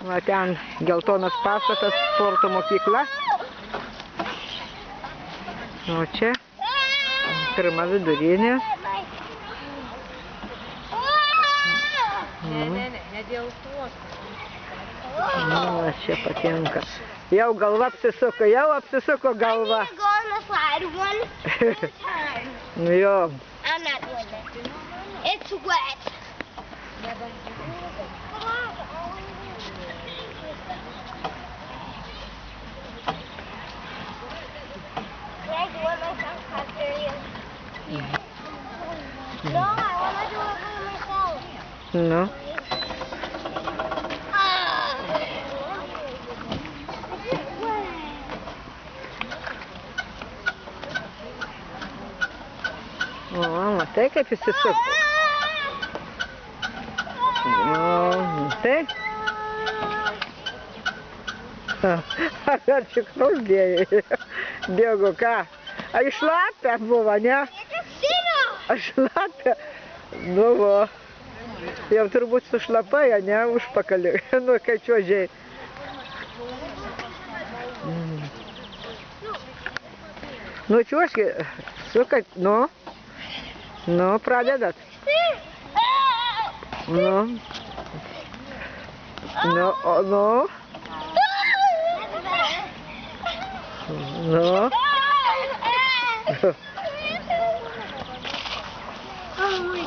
Va ten geltonas pastatas, sporto mokykla. O čia pirma vidurinė. Ne dėl tuos. Va, čia patinka. Jau galva apsisuko galva. Nu jo. I'm not doing that. It's wet. Can I do it myself? How serious? No, I want to do it by myself. Nu. O, matai kaip įsisuko. Tai? Ar čikrus bėgo ką? A išlapę buvo, ne? Aš šlapę. Nu, va. Jau turbūt sušlapai, ne? Užpakalį. Nu, kai čiuožiai. Nu, čiuožki. Sukat, nu. Nu, pradedat. Nu. Nu, o, nu. Nu. Oh my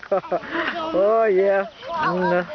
God. Oh, yeah. No.